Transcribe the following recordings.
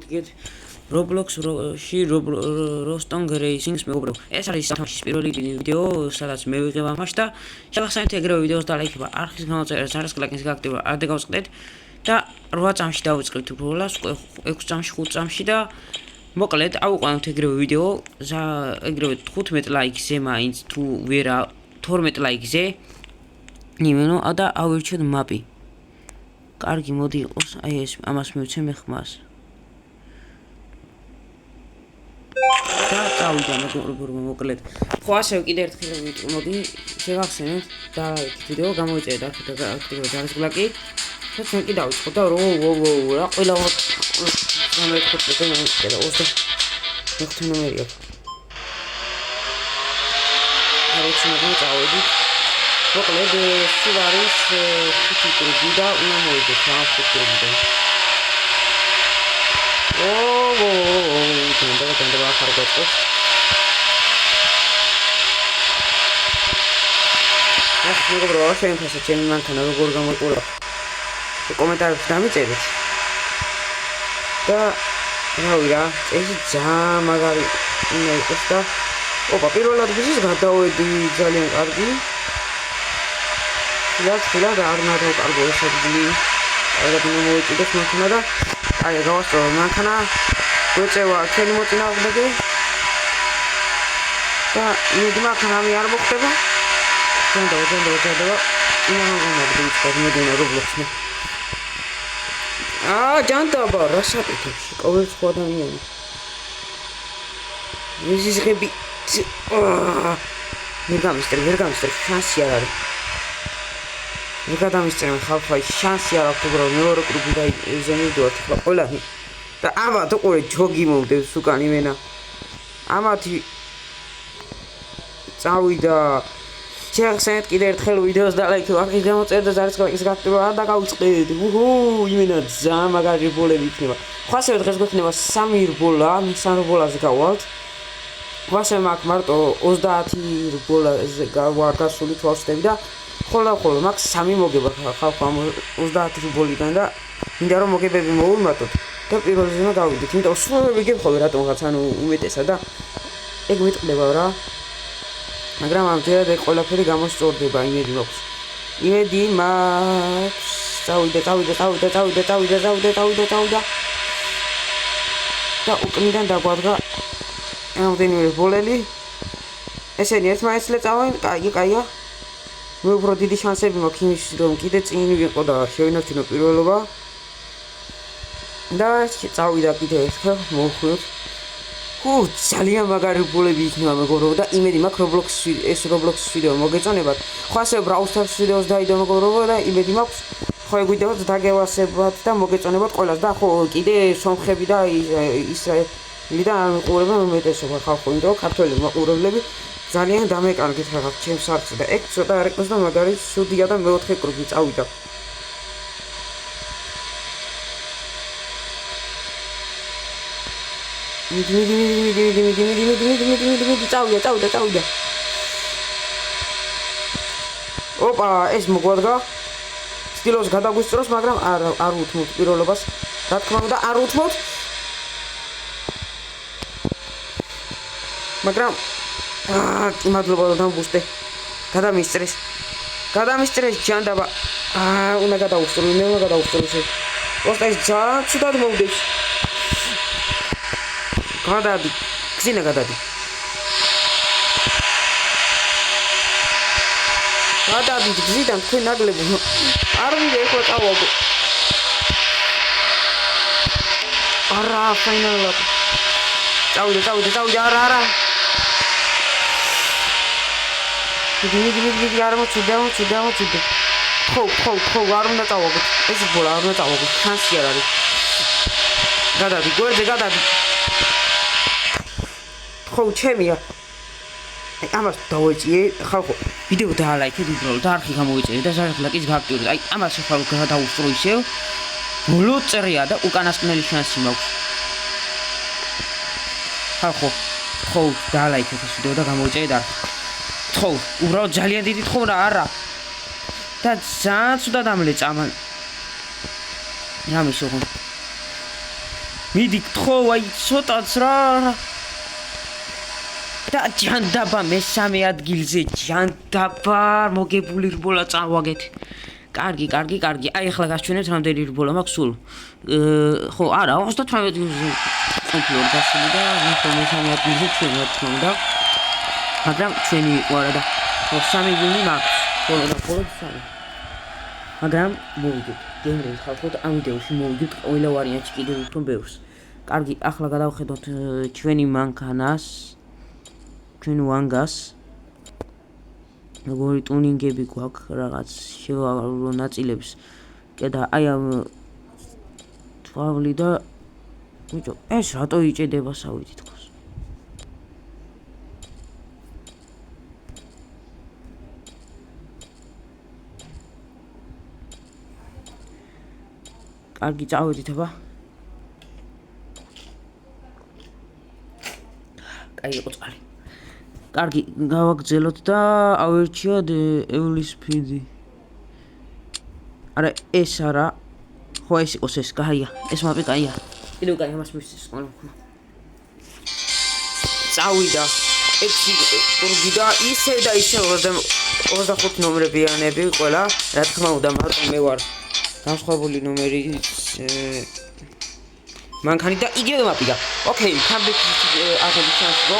მოგიგეთ Roblox-ში Rostong Racing-ს მეგობრებო. ეს არის სამშის პირველი ვიდეო, სადაც მე ვიღებ ამაში და შეგახსენებთ ეგრევე ვიდეოს და ლაიქება, არხის გამოწერას, ჯარისკაკის გააქტიურება, არ დაგავწყდეთ და 8 წამში დავიწყებთ უბრალოდ 6 წამში, 5 წამში და მოკლედ ავუყანოთ ეგრევე ვიდეო, ეგრევე 15 ლაიქზე მაინც თუ ვერა 12 ლაიქზე. ნიმენო და ავირჩიოთ მაპი. კარგი, მოდი იყოს, აი ეს ამას მივცემ მე ხმას. და წავიდა მეგობრებო, მოკლედ. ხო, ასევე კიდე ერთხელ მოდი შევახსენოთ და ვიდეო გამოიწერეთ აქტივურად ჯარისკაკი. და ჩვენ კი დავიწყოთ და რა ყველა გამეკეთეთ და მოიწერა 25 ნომერი აქვს. არის წავედით. მოკლედ სულ არის 5 კრუგი და უნდა მოვიდეთ ამ 5 კრუგიდან. და ახარ გვაწყობს. ახ მეგობრებო, შეინტერესებს ჩემი მანქანა როგორ გამოიყურება. კომენტარებში დამიწერეთ. და რავი რა, ეს ძალიან მაგარი უნდა იყოს და ოპა, პირველად ვიცის გადავედი ძალიან კარგი. ხილა და არ უნდა დავკარგო ეს ადგილი. აი და მოვიჭიდეთ მანქანა და აი გავასწორო მანქანა. გვეწევა ჩვენი მოწინააღმდეგე და მიდი მანქანა არ მოხდება. ჯანდავა. იმან მოგონებდი Roblox-ში. ჯანდავა, რა საკითხებს? ყოველ სხვა ადამიანი. ის ღები ვერ გამისწრე, შანსი არ არის. ვერ გადამისწრე ხალხი, შანსი არ აქვს უბრალოდ მეორე კრუგი და ზემოდივართ ხლა ყველანი. და ამათ უყურე ჯოგი მომდევს უკან იმენა. ამათი წავიდა. შეგახსენეთ კიდე ერთხელ ვიდეოს და ლაიქი არხის გამოწერეთ და ჯარისკაკის გააქტიურება არ დაგავწყდეთ. იმენა ძალიან მაგარი რბოლები იქნება. ხო ასევე დღეს გვექნება 3 რბოლა, 3 რბოლაზე გავალთ. ხო ასევე მაქვს მარტო 30 რბოლაზე გავარ გასული თვალსდები და ხოლო მაქვს 3 მოგება ხალხო ამ 30 რბოლიდან და მინდა რომ მოგებები მოვუმატოთ. და პირველ რიგში გავიდეთ, იმიტომ რომ სულ ვიგებ ხოლმე რატომღაც ანუ უმეტესა და ეგ მიტყდება რა. მაგრამ ამჯერად ეგ ყველაფერი გამოსწორდება, იმედი მაქვს. წავიდა. და უკნიდან დაგვადგა რამდენიმე ბოლელი. ესენი ერთმანეთს წავენ, კაია. მე უფრო დიდი შანსები მაქვს იმის რომ კიდე წინ ვიყო და შევინარჩუნო პირველობა. და წავიდა კიდე ერთხელ მოვხვიოთ. ძალიან მაგარი ბოლები იქნება მეგობრებო და იმედი მაქვს Roblox ვიდეო მოგეწონებათ. ხო ასევე Brawl Stars ვიდეოს დაიდო მეგობრებო და იმედი მაქვს ხო ეგვიდევათ დაგევასებათ და მოგეწონებათ ყველას და ხო კიდე სომხები და ისრაელი და ყურება უმეტესობა ხალხო, იმიტომ რომ ქართველი მაყურებლები ძალიან დამეკარგეთ რაღაც ჩემს არხზე და ეგ ცოტა არ იყოს და მაგარი სუდია და მეოთხე კრუგი წავიდა. მიდი წავიდა. ოპა, ეს მოგვადგა. სტილოს გადაგვისწროს, მაგრამ არ უთმოთ პირველობას. რა თქმა უნდა, არ უთმოთ. მაგრამ მადლობა რომ დამბუსტე. გადამისწრეს ჯანდაბა. უნდა გადაუსწრო. ოსტა ის ძალიან ცუდად მოვდებს. გადადი. გზინა გადადი. გზიდან თქვენ ნაგლები. არ მინდა ეხლა წავაგო. არა, ფაინალად. წავიდა. არა. მიდი არ მოწვიდა. ხო, არ უნდა წავაგო. ეს ბოლა არ უნდა წავაგო. შანსი არ არის. გადადი, გვერდზე გადადი. ხო, ჩემია. აი ამას დავეჭიე, ხალხო, ვიდეო დაალაიქეთ უბრალოდ და არხი გამოიწერეთ და ჯარისკაკის გააქტიურეთ. აი ამას ხალხო გადაუსწრო ისევ. ბოლო წერია და უკანასკნელი შანსი მაქვს. ხალხო, ხო, დაალაიქეთ ეს ვიდეო და გამოიწერეთ არხი. ხო, უბრალოდ ძალიან დიდი თხოვნა არა. და ძალიან ცუდად ამლეწა ამან. რამე შეღო. მიდი გთხოვ აი ცოტაც რა და ჯანდაბა მესამე ადგილზე ჯანდაბა მოგებული რბოლა წავაგეთ კარგი აი ახლა გასჩვენებთ რამდენი რბოლა მაქვს სულ ხო არა 38 ადგილზე ყოფილი გასული და მესამე ადგილზე ჩვენი რა თქმა უნდა მაგრამ ჩვენი იყო არა და 3 ვინი მაქვს ხოლმე სამი მაგრამ მოვიდეთ გემრიელი ხალხო და ამ ვიდეოში მოვიდეთ ყველა ვარიანტში კიდევ უფრო ბევრს კარგი ახლა გადავხედოთ ჩვენი მანქანას ჩვენ ვანგას როგორი ტუნინგები გვაქვს რაღაც შევავალო ნაწილებს და აი ამ თვალი და ბიჭო ეს რატო იჭედება სავით თქოს კარგი წავედით აბა კაი იყო წყალი კარგი გავაგრძელოთ და ავერჩიოთ ევლის ფიდი არა ეს არა ხო ეს იყოს ეს კაია ეს მაპი კაია კიდევ კაი ამას მისცეს ყველა წავიდა 6 კურგი და ისე 25 ნომრებიანები ყველა რა თქმა უნდა მარტო მე ვარ განსხვავებული ნომერი მანქანი და იგივე მაპი და ოკეი კამბექ აღების შანსი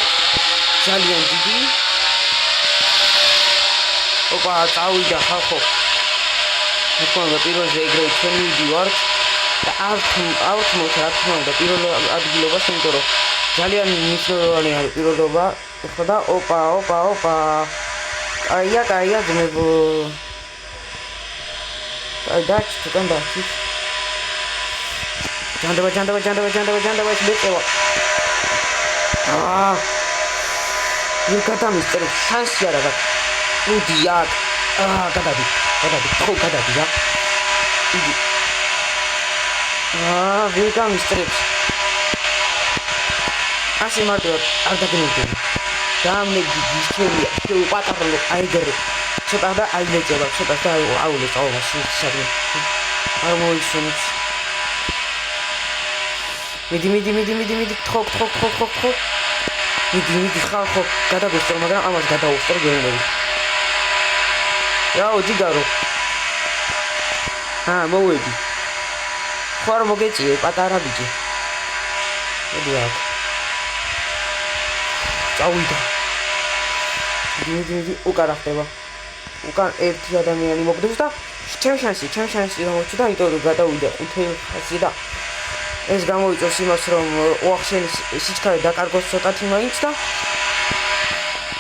ძალიან დიდი ოპა წავიდა ხალხო მოკლედ პირველზე ეგრევე ჩვენ მივდივართ და ავთ რა თქმა უნდა პირველ ადგილობას იმიტომ რომ ძალიან მნიშვნელოვანი არის პირველობა ეხლა და ოპა კაია ძმებო აი დაჩი თქვენ დაჩი ჯანდაბა ეს მეწევა ვინ გადამისწერებს შანსი არა გაქვს უდია გადადი ხო გადადი რა იგი ვინ გამისწერებს ასე მარტივად არ დაგინებდები დამნეგი გიჩვენია შეუპატარლო აიგერო ცოტა და აილეწება ცოტა და აულე წავა სულ არ მოიხსენებს მიდი თხო მიდი ხალხო გადაგუსწრო მაგრამ ამას გადაუსწრო გენერები რაო ჯიგარო მოვედი ხო არ მოგეწიე პატარა ბიჭი მოდი აქ წავიდა მიდი უკან ხდება უკან ერთი ადამიანი მოგდებს და ჩემ შანსი გამოჩნდა იმიტომ რომ გადავიდა 500 და ეს გამოიწვევს იმას რომ ოახშენის სიჩქარე დაკარგოს ცოტათი მაინც და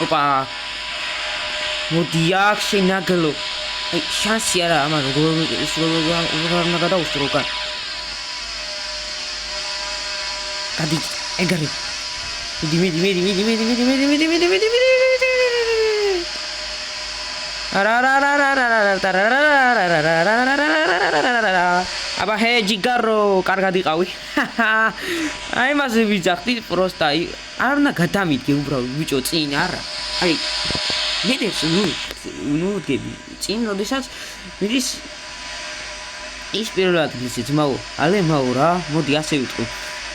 ოპა მოდი აქ შენაგლო აი შანსი არა ამან როგორ უნდა გადაუსწრო უკან გადი ეგარი მიდი აბა ჰე ჯიგარო კარგად იყავი აი მასე ვიძახდი პროსტა არ უნდა გადამიდგე უბრალოდ ბიჭო წინ არა აი მედებს ნუ გები წინ როდესაც მიდის ის პირველად გიცი ძმაო ალემაო რა მოდი ასე ვიტყვი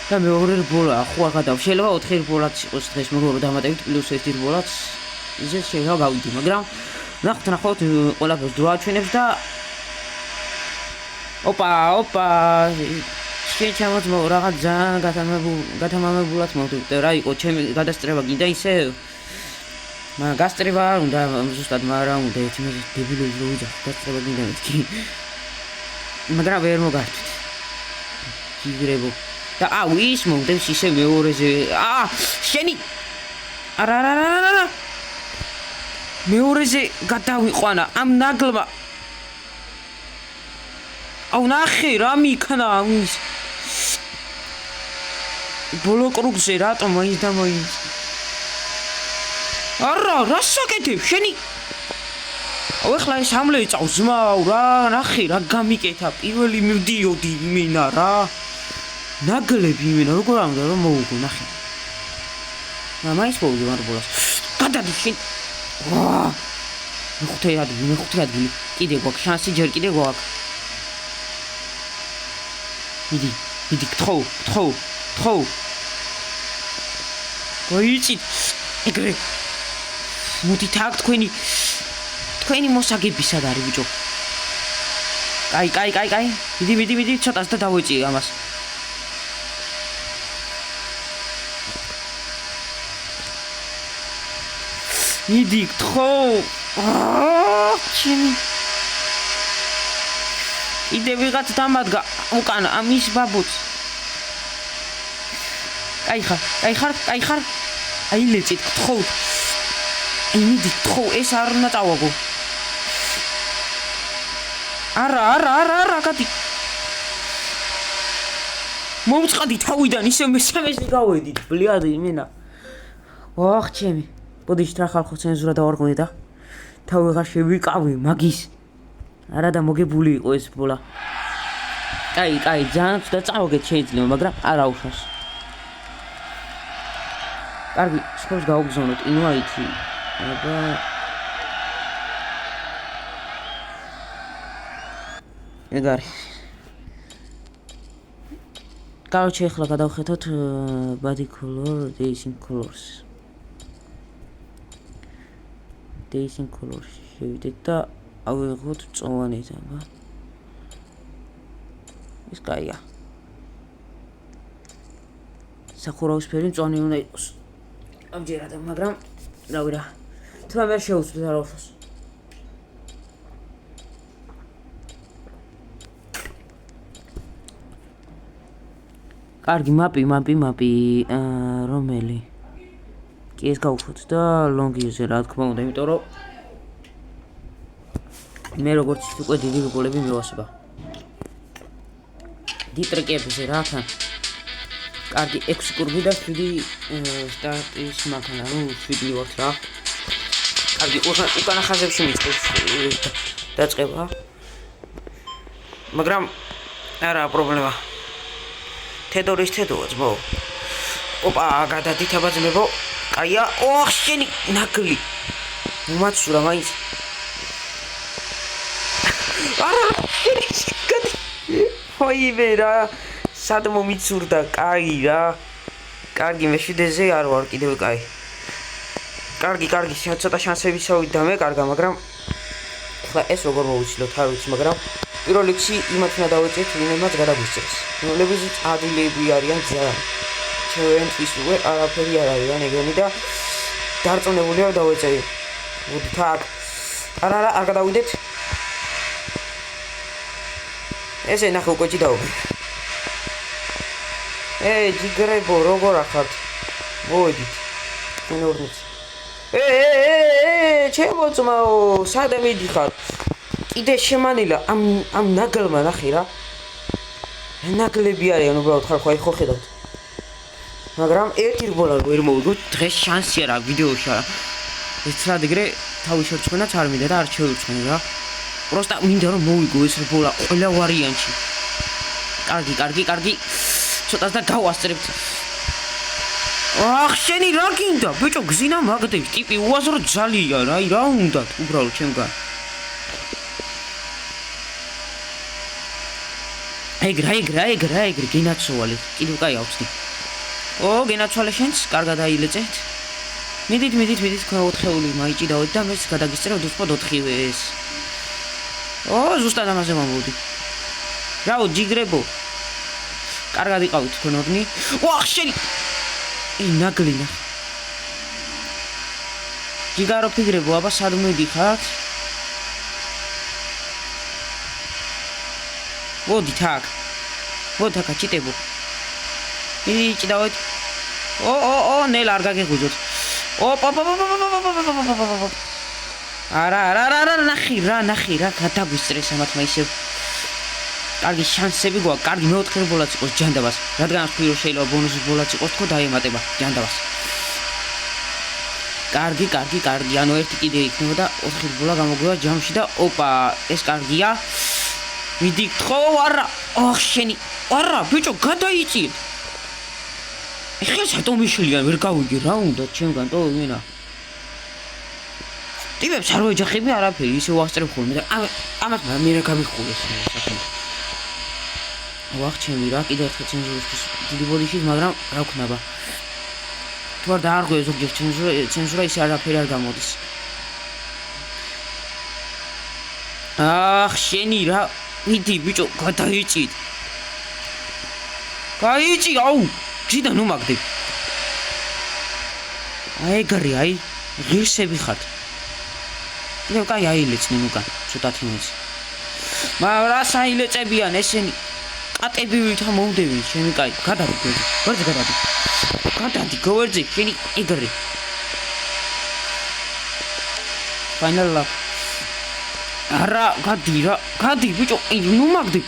და მეორე რბოლა ხო არ გადავ შეიძლება 4 რბოლაც იყოს დღეს მეორე დამატებით პლუს 1 რბოლაც ისე შეიძლება გავიდი მაგრამ ნახოთ ყველაფერს დრო აჩვენებს და ოპა შენ ჩამოწმო რაღაც ძალიან გათამამებულად მოვდივდე რა იყო ჩემი გადასწრება გინდა ისე მაგრამ გასწრება უნდა ზუსტად მაგრამ უნდა ერთი დებილები რო ვიძახ გასწრება გინდა მეთქი მაგრამ ვერ მოგართვით გიგრებო და ვის მომდევს ისე მეორეზე შენი არა მეორეზე გადავიყვანა ამ ნაგლმა აუ ნახე რა მიქნა ამის ბოლო კრუგზე რატო მაინც და მაინც არა რა საკეთებ შენი აუ ეხლა ეს ამლე წავს ძმაო რა ნახე რა გამიკეთა პირველი მივდიოდი იმენა რა ნაგლები იმენა როგორ ამდა რომ მოუგო ნახე მაინც მოვიდი მარბოლას გადადი შენ მეხუთე ადგილი კიდე გვაქვს შანსი ჯერ კიდე გვაქვს მიდი მიდი გთხოვ მოიცით ეგრე მოდით აქ თქვენი მოსაგები სად არის ბიჭო კაი მიდი ცოტას და დავეჭი ამას მიდი გთხოვ ჩემი იდე ვიღაც დამადგა უკან ამის ბაბუც კაი ხარ აი ლეწით გთხოვ მიდი გთხოვ ეს არ უნდა წავაგო არა გადი მომწყადი თავიდან ისე მესამეზე გავედით ბლიადი მენა ვახ ჩემი ბოდიში რა ხალხო ცენზურა დავარღვე და თავი ვეღარ შევიკავი მაგის არა და მოგებული იყო ეს ბოლა კაი ძალიან და წავაგეთ შეიძლება მაგრამ არა უშავს კარგი სკოლას გავგზავნოთ ინვაიტი აბა ეგარი короче ახლა გადავხედოთ body color dancing colors შევიდეთ და ავიღოთ წოვანით აბა ეს კაია სახურავის ფერი მწვანე უნდა იყოს ამჯერად მაგრამ რავი რა თმა ვერ შეუძლია რა ვთქოს კარგი მაპი რომელი კი ეს გავხოთ და ლონგიზე რა თქმა უნდა იმიტომ რომ მე როგორც უკვე დიდი გოლები მივასება დიტრეკებზე რა თან კარგი 6 კურბი და 7 სტარტის მანქანა ნუ 7 ვართ რა კარგი უკანა ხაზებში მიწყობს დაწყება მაგრამ არა პრობლემა თედორის ძმო ოპა გადადით აბაძმებო კაია ოხ შენი ნაკლი მომაცურა მაინც არა ოივე რა სად მომიცურდა კაი რა კარგი მე შედეზე არ ვარ კიდევ კაი კარგი ცოტა შანსები შევიდა მე კარგა მაგრამ ხა ეს როგორ მოვიცილოთ არ ვიცი მაგრამ პირველ რიგში იმათ უნდა დავეჭერთ ვინმეც გადაგვისწრებს ნოლების ადილები არიან ძალიან ჩვენთვის უკვე არაფერი არ არის ან ეგენი და დარწმუნებული ვარ დავეჭერი მოდით აქ არა არ გადავიდეთ ესე ნახე უკვე ჭიდაობ ჯიგრებო როგორ ახართ მოდით ნორნიც ჩემო ძმაო სად მიდიხარ კიდე შემანილა ამ ნაგელმა ნახე რა ნაგლები არიან უბრალოდ ხალხო აი ხო ხედავთ მაგრამ ერთი რბოლა ვერ მოვიგოთ დღეს შანსია რა ვიდეოში რა ეს ცრად ეგრე თავი შორჩმენაც არ მინდა და არ შევირჩმენ რა просто მინდა რომ მოვიგო ეს რბოლა ყველა ვარიანტში კარგი ცოტას და გავასწრებთ ახ შენი რა გინდა ბიჭო გზინა მაგდები ტიპი უაზრო ძალია რა აი რა უნდათ უბრალოდ ჩემგან ეგრე გენაცვალე კიდევ კაი ავწდი გენაცვალე შენს კარგად აილეწეთ მიდით თქვენ 4-ეული მაიჭიდავთ და მეც გადაგისწეროთ უცბად 4-ვეს ზუსტად ამაზე მომოვდი რაო ჯიგრებო კარგად იყავით თქვენ ორნი ვახ შენი ნაგლინა ჯიგარო ფიგრებო აბა სად მიდიხართ ვოდი თაკ ვოდაკა ჭიტებო იჭიდავთ ნელ არ გაგეხუძოთ არა ნახი რა გადაგვისწრეს ამათმა ისევ კარგი შანსები გვაქვს კარგი მეოთხე ბოლაც იყოს ჯანდაბას რადგან ვთქვი რომ შეიძლება ბონუსის ბოლაც იყოს თქო დაემატება ჯანდაბას კარგი ანუ ერთი კიდე იქნება და 4 ბოლა გამოგვივა ჯამში და ოპა ეს კარგია მიდი გთხოვ არა ოხ შენი არა ბიჭო გადაიწიეთ ეხლა სატომიშლიან ვერ გავიგე რა უნდა ჩემგან ტო ვინა ტიპებს არ ვეჯახები არაფერი ისე ვასწრებ ხოლმე და ამათ მე რა გამიხულეს საქმე ვახჩემი რა კიდევ ერთხელ ცენზურისთვის დიდი ბოდიშით, მაგრამ რა ვქნება. თუ არ დაარღვია ზოგჯერ ცენზურა ისე არაფერი არ გამოდის. ახ შენი რა მიდი ბიჭო გადაიწით. გაიწი აუ ჯიდან უმაგდებ. ეგარი აი ღირსები ხართ. კიდევ კაი აილეწნენ უკან ცოტათი მოიცი. მაგრამ რა საილეწებიან ესენი კატები ვითა მომდები შენი კაი გადადი გვერდზე გადადი გვერდზე შენი ეგარი ფაინალა არა გადი ბიჭო ნუ მაგდებ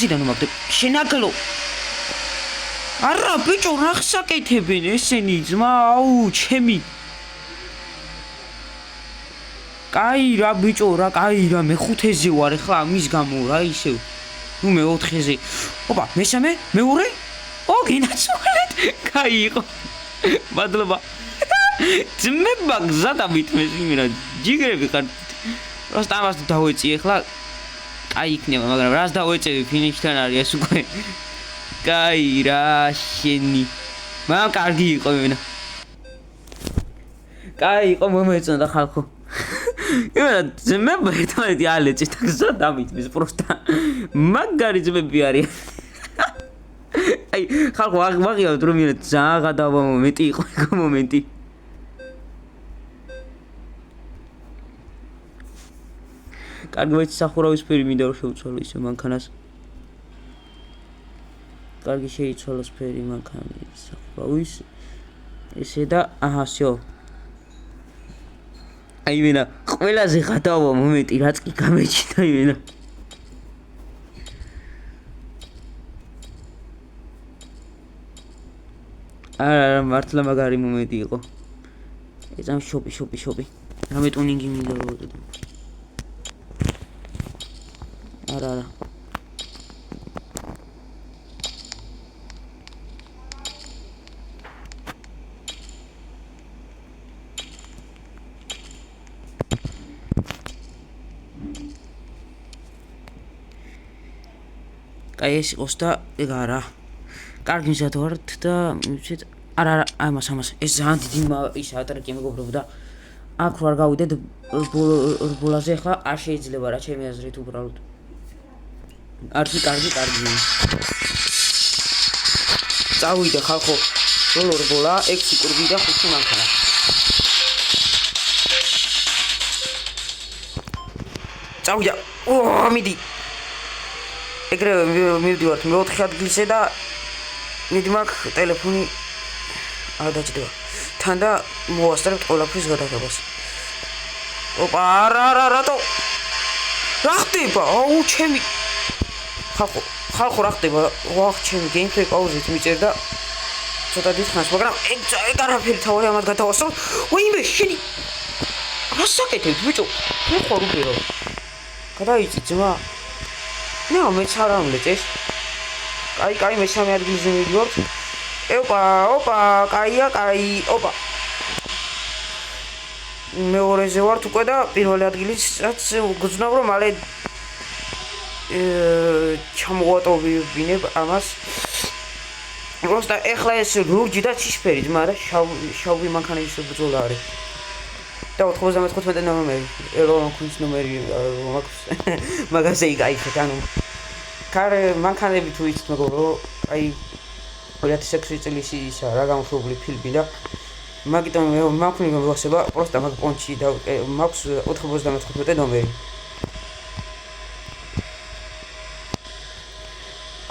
ზიდან ნუ მაგდებ შენაგლო არა ბიჭო რა ხსაკეთებენ ესენი ძმა აუ ჩემი კაი რა ბიჭო რა კაი რა მე 5-ზე ვარ ახლა ამის გამო რა ისევ ნუ მე 4-ზე ოპა მესამე მეორე ო გინაცვალეთ კაი იყო მადლობა ძმება გზა დამითმეს იმენა ჯიგრები ხარ просто ამას დავეწი ახლა კაი იქნება მაგრამ რას დავეწევი ფინიშთან არის ეს უკვე კაი რა შენი მაგრამ კარგი იყო იმენა კაი იყო მომეწონდა ხალხო იმენა ძმება ერთმანეთი ალეჭით გზა დამითმის просто მაგარი ძმები არიან აი ხალხო აღმაღიავთ რომ იმენა ძალიან გადავა მომენტი იყო ეგ მომენტი კარგი ვიცი სახურავის ფერი მინდა რომ შევცვალო ისე მანქანას კარგი შეიცვალოს ფერი მანქანის სახურავის ესე და აჰა всё აი მენა ყველაზე გადავა მომენტი რაც კი გამეჩნდა იმენა არა მართლა მაგარი მომენტი იყო ეცამ შოპი რამე ტუნინგი მინდა რომ ვუწოდო არა კაი ეს იყოს და ეგ არა კარგი მზად ვართ და მივცეთ არა ამას ეს ძალიან დიდი ისა ტრეკი მეგობრებო და აქ ვარ გავიდეთ ბოლაზე ახლა არ შეიძლება რა ჩემი აზრით უბრალოდ არც კარგი წავიდე ხალხო ბოლო რბოლა 6 კურვი და 5 მანქანა წავიდა მიდი ეგრევე მივდივართ მე-4 ადგილზე და მიდი მაქვს ტელეფონი არ დაჭდება თან და მოვასწრებთ ყველაფრის გადაღებას ოპა არა რატო რა ხდება აუ ჩემი ხალხო რა ხდება ვახ ჩემი გეიმპლეი პაუზით მიწერდა ცოტა დიდხანს მაგრამ ეგ არაფერი თავი ამათ გადავასწრო ვაიმე შენი რა საკეთებ ბიჭო მე ხარ უყირო გადაიწი ძმა ნუ მეც არ ამლეწეს კაი მესამე ადგილზე მივიდივართ ოპა კაია ოპა მეორეზე ვართ უკვე და პირველი ადგილიც გძნობ რომ მალე ჩამოვატოვებინებ ამას просто ეხლა ეს ლურჯი და ცისფერი ძმა რა შავი მანქანის ბრძოლა არის და 95 ნომერი ელონ კუნის ნომერი მაქვს მაგაზე იკაიფეთ ანუ კარე მანქანები თუ იცით მეგობრო აი 2006 წლის ისა რა გამოშვებული ფილმი და მაგიტომ მე მაქვს მოგასება просто მაგ პონჩი და მაქვს 95 ნომერი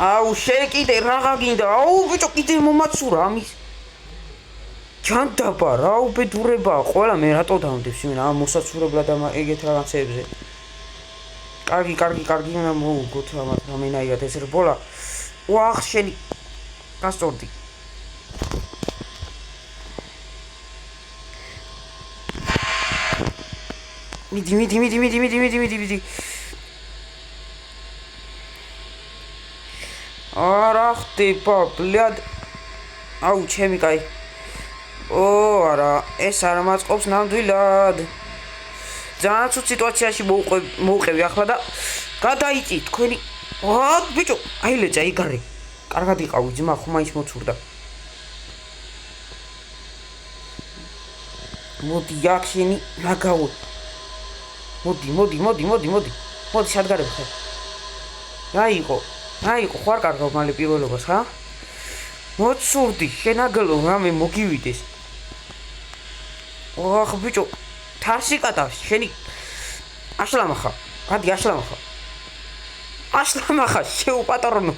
აუ შეკიდე რაღა გინდა აუ ბიჭო კიდე მომაცურა ამის ჩანდაბა რა უბედურება ყველა მე რატო დავდებს იმენა ამ მოსაცურებლად ამ ეგეთ რაღაცებზე კარგი მე მოვუგოთ ამათ რამენაირად ეს რბოლა ვახ შენი გასწორდი მიდი არა ხდება ბლად აუ ჩემი კაი არა ეს არ მაწყობს ნამდვილად ძალიან ცუდ სიტუაციაში მოვყევი ახლა და გადაიწი თქვენი ბიჭო, აი ლეჭა იგარი. კარგად იყავი ძმა, ხო მაინც მოცურდა. მოდი აქ შენი ნაგავო. მოდი, შადგარებ ხე. აიყო, ხო არ კარგავ მალე პირველობას, ხა? მოცურდი, შენაგლო რამე მოგივიდეს. ბიჭო, თარსი კატავს, შენი აშლამახა. გადი აშლამახა. შეუპატრონო.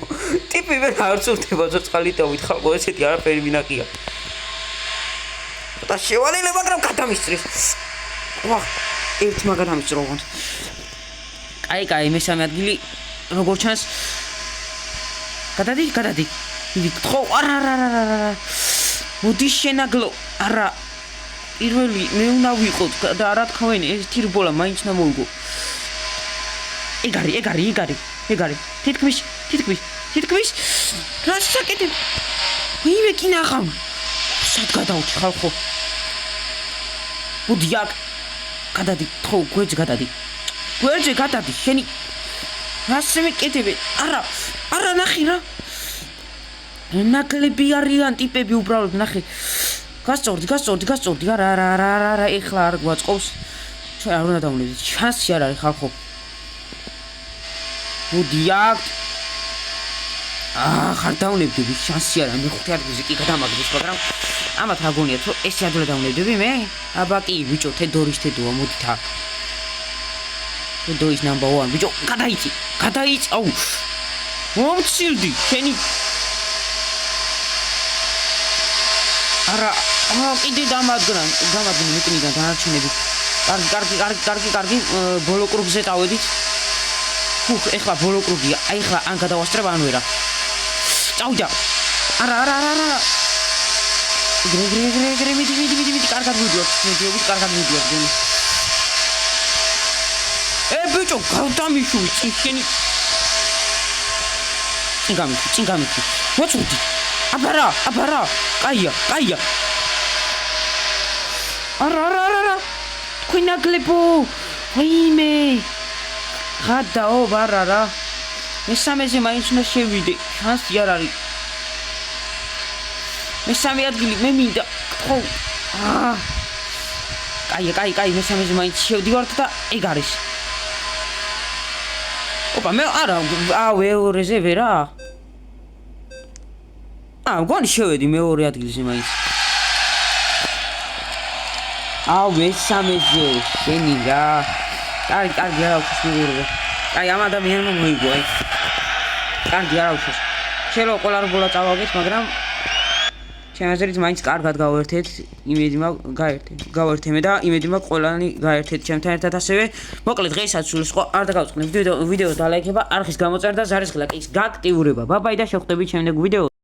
ტიპი ვერ არ წურდება ცოცხალიტავით ხალხო, ესეთი არაფერი მინაკია. და შევალილე, მაგრამ გადამისწრის. ერთ მაგადამისწრო გონთ. კაი, მესამე ადგილი როგორ ჩანს? გადადი. ხო, არა. მოდი შენაგლო. არა. პირველი მე უნდა ვიყოთ და რა თქვენ, ერთი რბოლა მაინც უნდა მოვიგო. იგარი. თითქმის. რა საკეთებ? ვინმე კინაღამ. სად გადავჭი ხალხო? მოდი აქ. გადადი, ხო, გვერდზე გადადი, შენი. რასე მეკეთებ? არა, ნახე რა. ნაკლები არიან ტიპები უბრალოდ, ნახე. გასწორდი. არა, ეხლა არ გვაწყობს. ჩვენ არ უნდა დავნებდით. შანსი არ არის ხალხო. მოდი აქ. ხარ დავნებდები, შანსი არა, მე 5 ადგილზე კი გადამაგდეს, მაგრამ ამათ რა გონიათ, რომ ეს ადვილად დავნებდები მე? აბა კი, ბიჭო, თედორის თედოა, მოდით აქ. თედორის number 1, ბიჭო, გადაიწი, აუ. მომცილდი, შენი. არა, კიდე დამადგნა მიკნიდან დანარჩენები. კარგი, ბოლო კრუგზე წავედით. ეხლა ბოლო კრუგია, აი ეხლა ან გადავასწრებ, ან ვერა. წავიდა. არა. გრე, მიდი, კარგად მიდიოთ, გონი. ბიჭო, გავდამიშვი, შენი. წინ გამიხვი. მოწვდი. აბარა. კაია. არა. თქვენ ნაგლებო. ვაიმე. გადაო, არა. მესამეზე მაინც უნდა შევიდე. შანსი არ არის. მესამე ადგილი მე მინდა. ხო. კაი, მესამეზე მაინც შევდივართ და ეგ არის. ოპა, მე არა, მეორეზე ვერა. მგონი შევედი მეორე ადგილზე მაინც. მესამეზე შენი რა. კარგი, არა უხსს მიგურვე. ამ ადამიანმა მოიგო, აი. კარგი, არა უხსს. შეიძლება ყველა რბოლა წავაგეთ, მაგრამ ჩემს აზრით მაინც კარგად გავერთეთ, გავერთემე და იმედი მაქვს ყველანი გაერთეთ ჩემთან ერთად ასევე. მოკლედ დღესაც სულ სხვა არ დაგავწყნებ ვიდეოს და ლაიქება, არხის გამოწერა და ზარისხილა კის გააქტიურება. ბაბაი და შევხვდებით შემდეგ ვიდეოში.